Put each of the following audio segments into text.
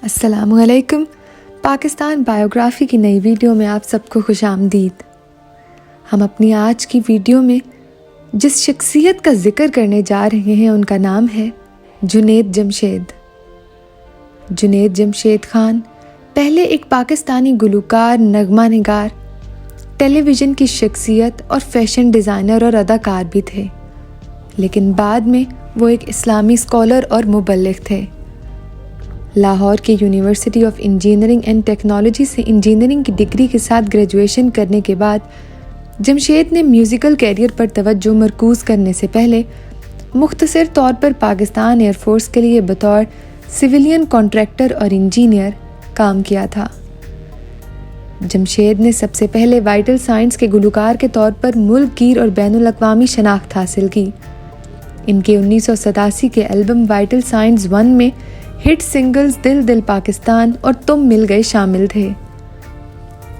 السلام علیکم۔ پاکستان بایوگرافی کی نئی ویڈیو میں آپ سب کو خوش آمدید۔ ہم اپنی آج کی ویڈیو میں جس شخصیت کا ذکر کرنے جا رہے ہیں ان کا نام ہے جنید جمشید۔ جنید جمشید خان پہلے ایک پاکستانی گلوکار، نغمہ نگار، ٹیلی ویژن کی شخصیت اور فیشن ڈیزائنر اور اداکار بھی تھے، لیکن بعد میں وہ ایک اسلامی اسکالر اور مبلغ تھے۔ لاہور کی university of engineering and technology سے انجینئرنگ کی ڈگری کے ساتھ گریجویشن کرنے کے بعد جمشید نے میوزیکل کیریئر پر توجہ مرکوز کرنے سے پہلے مختصر طور پر پاکستان ایئر فورس کے لیے بطور سویلین کانٹریکٹر اور انجینئر کام کیا تھا۔ جمشید نے سب سے پہلے وائٹل سائنس کے گلوکار کے طور پر ملک گیر اور بین الاقوامی شناخت حاصل کی۔ ان کے 1987 کے البم وائٹل سائنس 1 میں ہٹ سنگلز دل دل پاکستان اور تم مل گئے شامل تھے۔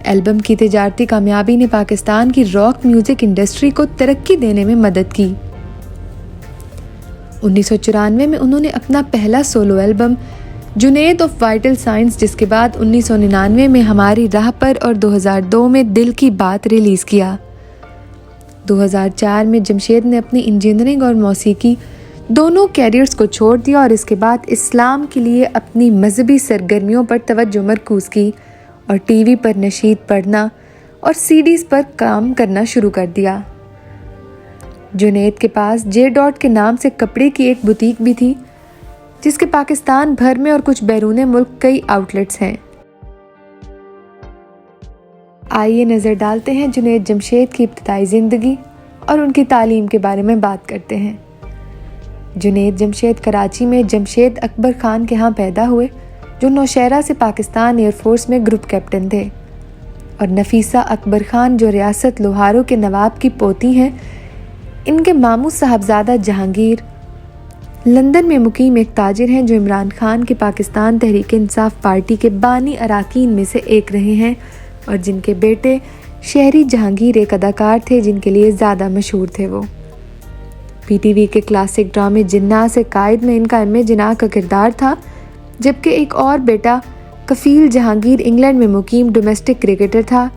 البم کی تجارتی کامیابی نے پاکستان کی راک میوزک انڈسٹری کو ترقی دینے میں مدد کی۔ 1994 میں انہوں نے اپنا پہلا solo album Junaid of Vital Signs, جس کے بعد 1999 میں ہماری راہ پر اور 2002 میں دل کی بات ریلیز کیا۔ 2004 میں جمشید نے اپنی انجینئرنگ اور موسیقی دونوں کیریئرز کو چھوڑ دیا اور اس کے بعد اسلام کے لیے اپنی مذہبی سرگرمیوں پر توجہ مرکوز کی اور ٹی وی پر نشید پڑھنا اور CDs پر کام کرنا شروع کر دیا۔ جنید کے پاس جے ڈاٹ کے نام سے کپڑے کی ایک بوتیک بھی تھی، جس کے پاکستان بھر میں اور کچھ بیرون ملک کئی آؤٹلیٹس ہیں۔ آئیے نظر ڈالتے ہیں جنید جمشید کی ابتدائی زندگی اور ان کی تعلیم کے بارے میں بات کرتے ہیں۔ جنید جمشید کراچی میں جمشید اکبر خان کے ہاں پیدا ہوئے، جو نوشہرہ سے پاکستان ایئر فورس میں گروپ کیپٹن تھے، اور نفیسہ اکبر خان جو ریاست لوہارو کے نواب کی پوتی ہیں۔ ان کے ماموں صاحبزادہ جہانگیر لندن میں مقیم ایک تاجر ہیں جو عمران خان کے پاکستان تحریک انصاف پارٹی کے بانی اراکین میں سے ایک رہے ہیں، اور جن کے بیٹے شہری جہانگیر ایک اداکار تھے جن کے لیے زیادہ مشہور تھے۔ وہ PTV کے کلاسک ڈرامے جناح سے قائد میں ان کا جناح کا کردار تھا، جبکہ ایک اور بیٹا کفیل جہانگیر انگلینڈ میں مقیم ڈومیسٹک کرکٹر تھا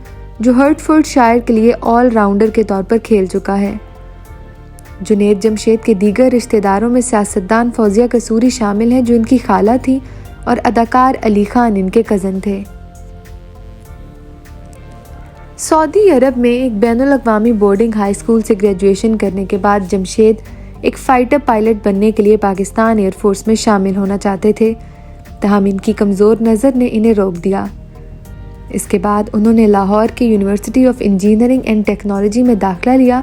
جو ہرٹفورڈ شائر کے لیے آل راؤنڈر کے طور پر کھیل چکا ہے۔ جنید جمشید کے دیگر رشتہ داروں میں سیاستدان فوزیہ قصوری شامل ہیں جو ان کی خالہ تھی، اور اداکار علی خان ان کے کزن تھے۔ سعودی عرب میں ایک بین الاقوامی بورڈنگ ہائی اسکول سے گریجویشن کرنے کے بعد جمشید ایک فائٹر پائلٹ بننے کے لیے پاکستان ایئر فورس میں شامل ہونا چاہتے تھے، تاہم ان کی کمزور نظر نے انہیں روک دیا۔ اس کے بعد انہوں نے لاہور کی university of engineering and technology میں داخلہ لیا،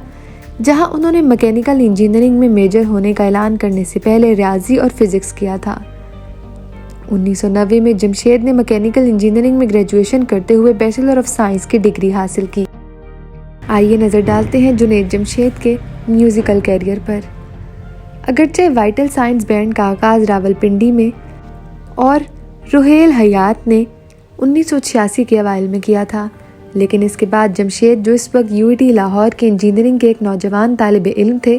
جہاں انہوں نے میکینیکل انجینئرنگ میں میجر ہونے کا اعلان کرنے سے پہلے ریاضی اور فزکس کیا تھا۔ 1990 میں جمشید نے میکینیکل انجینئرنگ میں گریجویشن کرتے ہوئے بیچلر آف سائنس کی ڈگری حاصل کی۔ آئیے نظر ڈالتے ہیں جنید جمشید کے میوزیکل کیریئر پر۔ اگرچہ وائٹل سائنس بینڈ کا آغاز راولپنڈی میں اور روہیل حیات نے 1986 کے اوائل میں کیا تھا، لیکن اس کے بعد جمشید، جو اس وقت UET لاہور کے انجینئرنگ کے ایک نوجوان طالب علم تھے،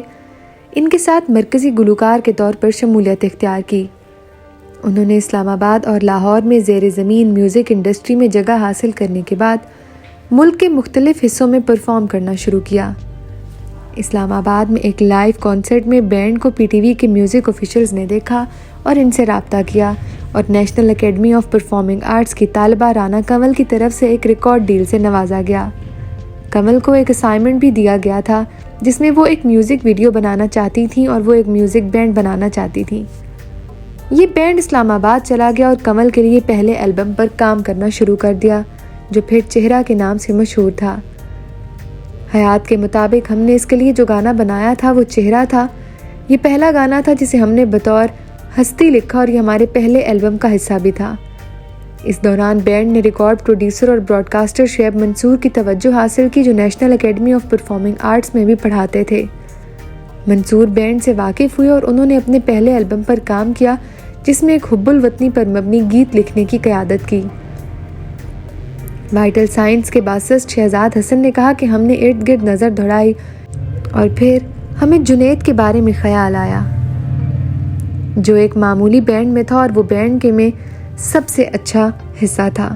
ان کے ساتھ مرکزی گلوکار کے طور پر شمولیت اختیار کی۔ انہوں نے اسلام آباد اور لاہور میں زیر زمین میوزک انڈسٹری میں جگہ حاصل کرنے کے بعد ملک کے مختلف حصوں میں پرفارم کرنا شروع کیا۔ اسلام آباد میں ایک لائیو کانسرٹ میں بینڈ کو PTV کے میوزک آفیشلز نے دیکھا اور ان سے رابطہ کیا، اور national academy of performing arts کی طالبہ رانا کنول کی طرف سے ایک ریکارڈ ڈیل سے نوازا گیا۔ کنول کو ایک اسائنمنٹ بھی دیا گیا تھا جس میں وہ ایک میوزک ویڈیو بنانا چاہتی تھیں اور وہ ایک میوزک بینڈ بنانا چاہتی تھیں۔ یہ بینڈ اسلام آباد چلا گیا اور کنول کے لیے پہلے البم پر کام کرنا شروع کر دیا، جو پھر چہرہ کے نام سے مشہور تھا۔ حیات کے مطابق ہم نے اس کے لیے جو گانا بنایا تھا وہ چہرہ تھا۔ یہ پہلا گانا تھا جسے ہم نے بطور ہستی لکھا اور یہ ہمارے پہلے البم کا حصہ بھی تھا۔ اس دوران بینڈ نے ریکارڈ پروڈیوسر اور براڈ کاسٹر شعیب منصور کی توجہ حاصل کی، جو national academy of performing arts میں بھی پڑھاتے تھے۔ منصور بینڈ سے واقف ہوئے اور انہوں نے اپنے پہلے البم پر کام کیا، جس میں ایک حب الوطنی پر مبنی گیت لکھنے کی قیادت کی۔ وائٹل سائنس کے باسسٹ شہزاد حسن نے کہا کہ ہم نے ارد گرد نظر دوڑائی اور پھر ہمیں جنید کے بارے میں خیال آیا، جو ایک معمولی بینڈ میں تھا، اور وہ بینڈ کے میں سب سے اچھا حصہ تھا۔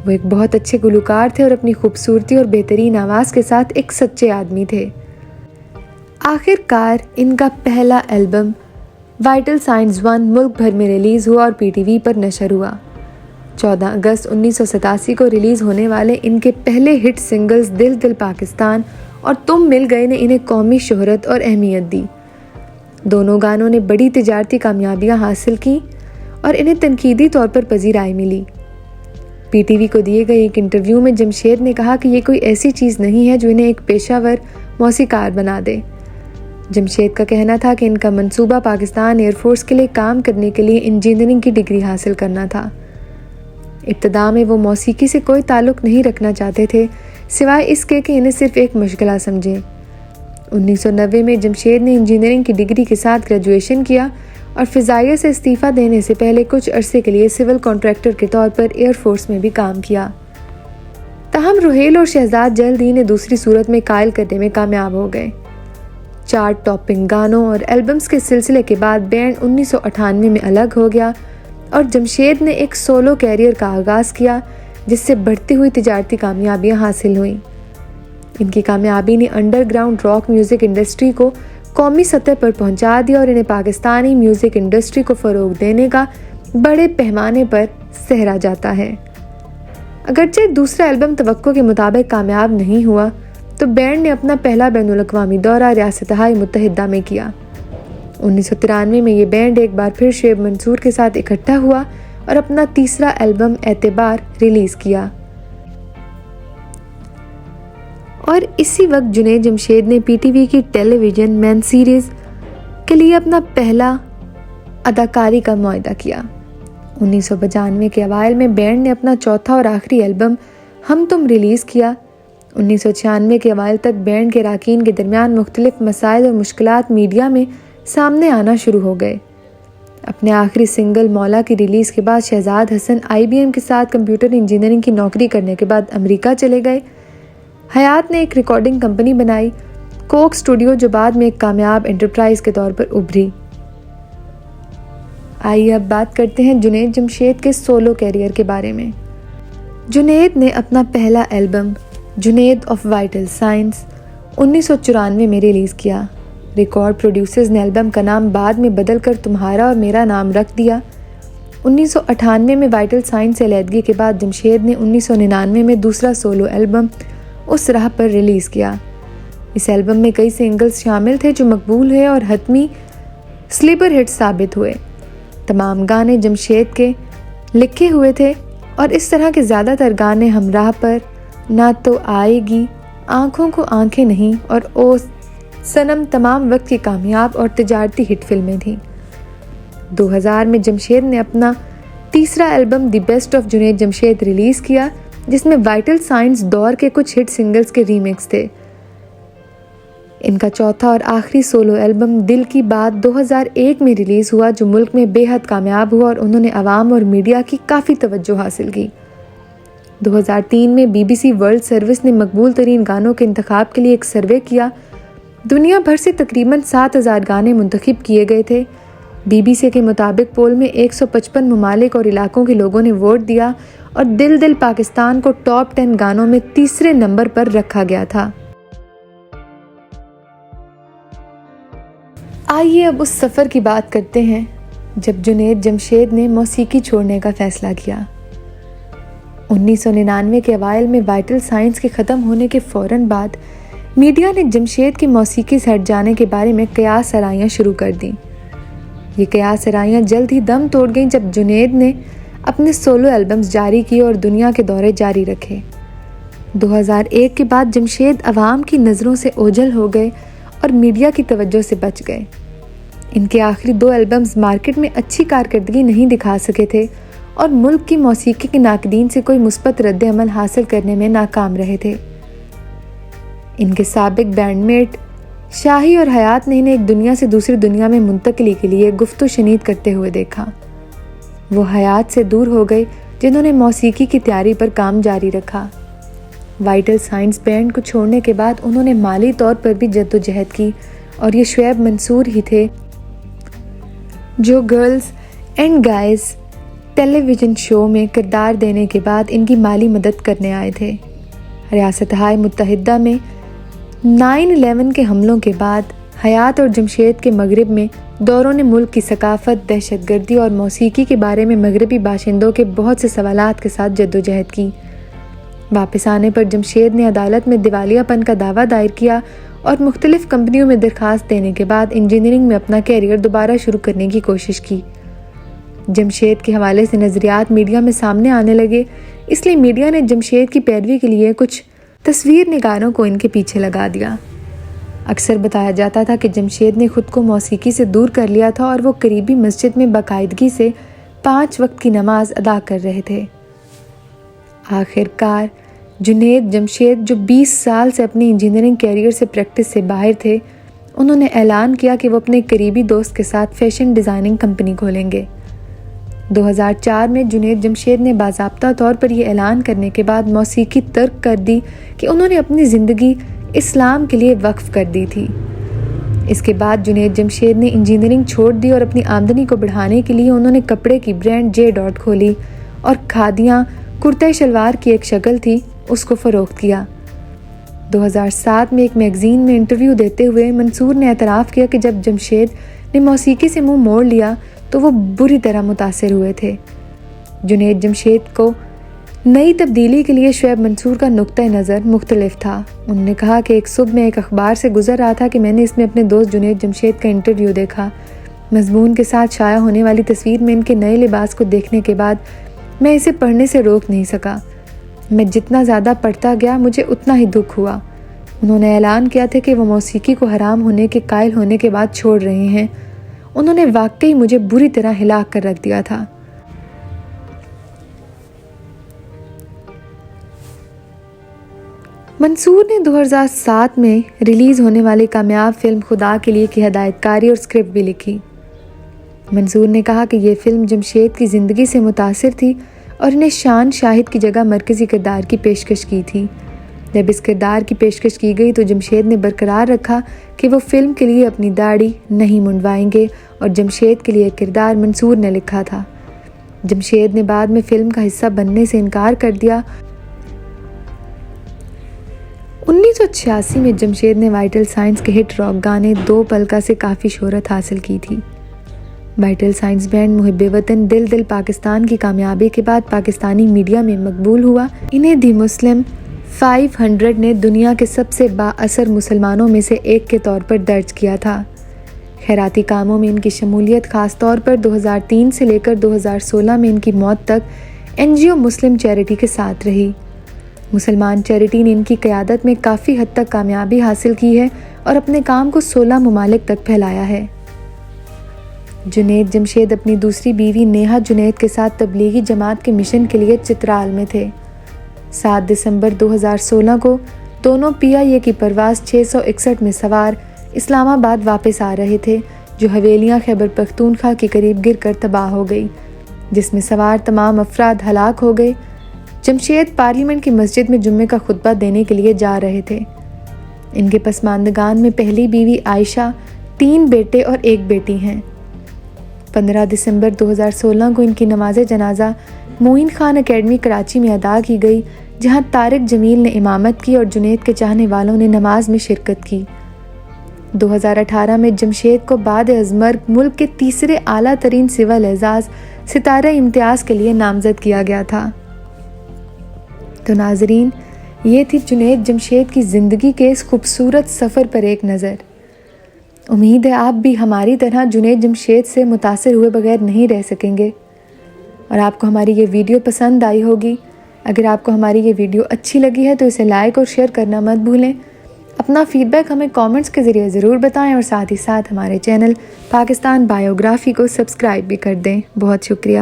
وہ ایک بہت اچھے گلوکار تھے اور اپنی خوبصورتی اور بہترین آواز کے ساتھ ایک سچے آدمی تھے۔ آخر کار ان کا پہلا البم وائٹل سائنز 1 ملک بھر میں ریلیز ہوا اور PTV پر نشر ہوا۔ 14 اگست 1987 کو ریلیز ہونے والے ان کے پہلے ہٹ سنگلز دل دل پاکستان اور تم مل گئے نے انہیں قومی شہرت اور اہمیت دی۔ دونوں گانوں نے بڑی تجارتی کامیابیاں حاصل کی اور انہیں تنقیدی طور پر پذیرائی ملی۔ PTV کو دیے گئے ایک انٹرویو میں جمشید نے کہا کہ یہ کوئی ایسی چیز نہیں ہے جو انہیں ایک پیشہ ور موسیقار بنا دے۔ جمشید کا کہنا تھا کہ ان کا منصوبہ پاکستان ایئر فورس کے لیے کام کرنے کے لیے انجینئرنگ کی ڈگری حاصل کرنا تھا۔ ابتدا میں وہ موسیقی سے کوئی تعلق نہیں رکھنا چاہتے تھے سوائے اس کے کہ انہیں صرف ایک مشغلہ سمجھیں۔ 1990 میں جمشید نے انجینئرنگ کی ڈگری کے ساتھ گریجویشن کیا اور فضائیہ سے استعفیٰ دینے سے پہلے کچھ عرصے کے لیے سول کانٹریکٹر کے طور پر ایئر فورس میں بھی کام کیا۔ تاہم روہیل اور شہزاد جلد ہی انہیں دوسری صورت میں قائل کرنے میں کامیاب ہو گئے۔ چارٹ ٹاپنگ گانوں اور البمز کے سلسلے کے بعد بینڈ 1998 میں الگ ہو گیا اور جمشید نے ایک سولو کیریئر کا آغاز کیا جس سے بڑھتی ہوئی تجارتی کامیابیاں حاصل ہوئیں۔ ان کی کامیابی نے under ground rock music industry کو قومی سطح پر پہنچا دیا اور انہیں پاکستانی میوزک انڈسٹری کو فروغ دینے کا بڑے پیمانے پر سہرا جاتا ہے۔ اگرچہ دوسرا البم توقع کے مطابق کامیاب نہیں ہوا تو بینڈ نے اپنا پہلا بین الاقوامی دورہ ریاستہائے متحدہ میں کیا۔ 1993 میں یہ بینڈ ایک بار پھر شعیب منصور کے ساتھ اکٹھا ہوا اور اپنا تیسرا البم اعتبار ریلیز کیا۔ اور اسی وقت جنید جمشید نے PTV کی ٹیلی ویژن مین سیریز کے لیے اپنا پہلا اداکاری کا معاہدہ کیا۔ 1995 کے اوائل میں بینڈ نے اپنا چوتھا اور آخری البم ہم تم ریلیز کیا۔ 1996 کے اوائل تک بینڈ کے اراکین کے درمیان مختلف مسائل اور مشکلات میڈیا میں سامنے آنا شروع ہو گئے۔ اپنے آخری سنگل مولا کی ریلیز کے بعد شہزاد حسن IBM کے ساتھ کمپیوٹر انجینئرنگ کی نوکری کرنے کے بعد امریکہ چلے گئے۔ حیات نے ایک ریکارڈنگ کمپنی بنائی، کوک اسٹوڈیو، جو بعد میں ایک کامیاب انٹرپرائز کے طور پر ابھری۔ آئیے اب بات کرتے ہیں جنید جمشید کے سولو کیریئر کے بارے میں۔ جنید نے اپنا پہلا album Junaid of Vital science 1994 میں ریلیز کیا۔ ریکارڈ پروڈیوسرز نے البم کا نام بعد میں بدل کر تمہارا اور میرا نام رکھ دیا۔ 1998 میں وائٹل سائنس سے علیحدگی کے بعد جمشید نے 1999 میں دوسرا سولو البم اس راہ پر ریلیز کیا۔ اس البم میں کئی سنگلز شامل تھے جو مقبول ہوئے اور حتمی سلیپر ہٹ ثابت ہوئے۔ تمام گانے جمشید کے لکھے ہوئے تھے اور اس طرح کے زیادہ تر گانے ہمراہ پر، نہ تو آئے گی، آنکھوں کو آنکھیں نہیں اور او صنم تمام وقت کی کامیاب اور تجارتی ہٹ فلمیں تھیں۔ 2000 میں جمشید نے اپنا تیسرا album the best of Junaid Jamshed release کیا جس میں وائٹل سائنس دور کے کچھ ہٹ سنگلز کے ریمیکس تھے۔ ان کا چوتھا اور آخری سولو البم دل کی بات 2001 میں ریلیز ہوا جو ملک میں بے حد کامیاب ہوا اور انہوں نے عوام اور میڈیا کی کافی توجہ حاصل کی۔ 2003 میں BBC ورلڈ سروس نے مقبول ترین گانوں کے انتخاب کے لیے ایک سروے کیا۔ دنیا بھر سے تقریباً 7000 گانے منتخب کیے گئے تھے۔ BBC کے مطابق پول میں 155 ممالک اور علاقوں کے لوگوں نے ووٹ دیا اور دل دل پاکستان کو ٹاپ 10 گانوں میں تیسرے نمبر پر رکھا گیا تھا۔ آئیے اب اس سفر کی بات کرتے ہیں جب جنید جمشید نے موسیقی چھوڑنے کا فیصلہ کیا۔ 1999 کے اوائل میں وائٹل سائنس کے ختم ہونے کے فوراً بعد میڈیا نے جمشید کی موسیقی سے ہٹ جانے کے بارے میں قیاس آرائیاں شروع کر دیں۔ یہ قیاس آرائیاں جلد ہی دم توڑ گئیں جب جنید نے اپنے سولو البمز جاری کیے اور دنیا کے دورے جاری رکھے۔ 2001 کے بعد جمشید عوام کی نظروں سے اوجھل ہو گئے اور میڈیا کی توجہ سے بچ گئے۔ ان کے آخری 2 البمز مارکیٹ میں اچھی کارکردگی نہیں دکھا سکے تھے اور ملک کی موسیقی کے ناقدین سے کوئی مثبت رد عمل حاصل کرنے میں ناکام رہے تھے۔ ان کے سابق بینڈ میٹ شاہی اور حیات نے انہیں ایک دنیا سے دوسری دنیا میں منتقلی کے لیے گفت و شنید کرتے ہوئے دیکھا۔ وہ حیات سے دور ہو گئے جنہوں نے موسیقی کی تیاری پر کام جاری رکھا۔ وائٹل سائنس بینڈ کو چھوڑنے کے بعد انہوں نے مالی طور پر بھی جدوجہد کی اور یہ شعیب منصور ہی تھے جو girls and guys television show میں کردار دینے کے بعد ان کی مالی مدد کرنے آئے تھے۔ ریاستہائے متحدہ میں 9/11 کے حملوں کے بعد حیات اور جمشید کے مغرب میں دوروں نے ملک کی ثقافت، دہشت گردی اور موسیقی کے بارے میں مغربی باشندوں کے بہت سے سوالات کے ساتھ جدوجہد کی۔ واپس آنے پر جمشید نے عدالت میں دیوالیہ پن کا دعویٰ دائر کیا اور مختلف کمپنیوں میں درخواست دینے کے بعد انجینئرنگ میں اپنا کیریئر دوبارہ شروع کرنے کی کوشش کی۔ جمشید کے حوالے سے نظریات میڈیا میں سامنے آنے لگے، اس لیے میڈیا نے جمشید کی پیروی کے لیے کچھ تصویر نگاروں کو ان کے پیچھے لگا دیا۔ اکثر بتایا جاتا تھا کہ جمشید نے خود کو موسیقی سے دور کر لیا تھا اور وہ قریبی مسجد میں باقاعدگی سے 5 وقت کی نماز ادا کر رہے تھے۔ آخر کار جنید جمشید، جو 20 سال سے اپنی انجینئرنگ کیریئر سے پریکٹس سے باہر تھے، انہوں نے اعلان کیا کہ وہ اپنے قریبی دوست کے ساتھ فیشن ڈیزائننگ کمپنی کھولیں گے۔ 2004 میں جنید جمشید نے باضابطہ طور پر یہ اعلان کرنے کے بعد موسیقی ترک کر دی کہ انہوں نے اپنی زندگی اسلام کے لیے وقف کر دی تھی۔ اس کے بعد جنید جمشید نے انجینئرنگ چھوڑ دی اور اپنی آمدنی کو بڑھانے کے لیے انہوں نے کپڑے کی برانڈ جے ڈاٹ کھولی اور کھادیاں، کرتے شلوار کی ایک شکل تھی، اس کو فروخت کیا۔ 2007 میں ایک میگزین میں انٹرویو دیتے ہوئے منصور نے اعتراف کیا کہ جب جمشید نے موسیقی سے منہ موڑ لیا تو وہ بری طرح متاثر ہوئے تھے۔ جنید جمشید کو نئی تبدیلی کے لیے شعیب منصور کا نقطہ نظر مختلف تھا۔ انہوں نے کہا کہ ایک صبح میں ایک اخبار سے گزر رہا تھا کہ میں نے اس میں اپنے دوست جنید جمشید کا انٹرویو دیکھا۔ مضمون کے ساتھ شائع ہونے والی تصویر میں ان کے نئے لباس کو دیکھنے کے بعد میں اسے پڑھنے سے روک نہیں سکا۔ میں جتنا زیادہ پڑھتا گیا مجھے اتنا ہی دکھ ہوا۔ انہوں نے اعلان کیا تھا کہ وہ موسیقی کو حرام ہونے کے قائل ہونے کے بعد چھوڑ رہے ہیں۔ انہوں نے واقعی مجھے بری طرح ہلا کر رکھ دیا تھا۔ منصور نے 2007 میں ریلیز ہونے والی کامیاب فلم خدا کے لیے کی ہدایت کاری اور اسکرپٹ بھی لکھی۔ منصور نے کہا کہ یہ فلم جمشید کی زندگی سے متاثر تھی اور انہیں شان شاہد کی جگہ مرکزی کردار کی پیشکش کی تھی۔ جب اس کردار کی پیشکش کی گئی تو جمشید نے برقرار رکھا کہ وہ فلم کے لیے اپنی داڑھی نہیں منڈوائیں گے اور جمشید کے لیے کردار منصور نے لکھا تھا۔ جمشید نے بعد میں فلم کا حصہ بننے سے انکار کر دیا۔ 1986 میں جمشید نے وائٹل سائنس کے ہٹ راک گانے دو پلکا سے کافی شہرت حاصل کی تھی۔ وائٹل سائنس بینڈ محب وطن دل دل پاکستان کی کامیابی کے بعد پاکستانی میڈیا میں مقبول ہوا۔ انہیں دی مسلم 500 نے دنیا کے سب سے با اثر مسلمانوں میں سے ایک کے طور پر درج کیا تھا۔ خیراتی کاموں میں ان کی شمولیت خاص طور پر 2003 سے لے کر 2016 میں ان کی موت تک NGO مسلم چیریٹی کے ساتھ رہی۔ مسلمان چیریٹی نے ان کی قیادت میں کافی حد تک کامیابی حاصل کی ہے اور اپنے کام کو 16 ممالک تک پھیلایا ہے۔ جنید جمشید اپنی دوسری بیوی نیہا جنید کے ساتھ تبلیغی جماعت کے مشن کے لیے چترال میں تھے۔ 7 دسمبر 2016 کو دونوں PIA کی پرواز 661 میں سوار اسلام آباد واپس آ رہے تھے، جو حویلیاں خیبر پختونخوا کے قریب گر کر تباہ ہو گئی، جس میں سوار تمام افراد ہلاک ہو گئے۔ جمشید پارلیمنٹ کی مسجد میں جمعے کا خطبہ دینے کے لیے جا رہے تھے۔ ان کے پسماندگان میں پہلی بیوی عائشہ، 3 بیٹے اور 1 بیٹی ہیں۔ 15 دسمبر 2016 کو ان کی نماز جنازہ معین خان اکیڈمی کراچی میں ادا کی گئی، جہاں طارق جمیل نے امامت کی اور جنید کے چاہنے والوں نے نماز میں شرکت کی۔ 2018 میں جمشید کو بعد از مرگ ملک کے تیسرے اعلیٰ ترین سول اعزاز ستارہ امتیاز کے لیے نامزد کیا گیا تھا۔ تو ناظرین، یہ تھی جنید جمشید کی زندگی کے اس خوبصورت سفر پر ایک نظر۔ امید ہے آپ بھی ہماری طرح جنید جمشید سے متاثر ہوئے بغیر نہیں رہ سکیں گے اور آپ کو ہماری یہ ویڈیو پسند آئی ہوگی۔ اگر آپ کو ہماری یہ ویڈیو اچھی لگی ہے تو اسے لائک اور شیئر کرنا مت بھولیں۔ اپنا فیڈ بیک ہمیں کامنٹس کے ذریعے ضرور بتائیں اور ساتھ ہی ساتھ ہمارے چینل پاکستان بایوگرافی کو سبسکرائب بھی کر دیں۔ بہت شکریہ۔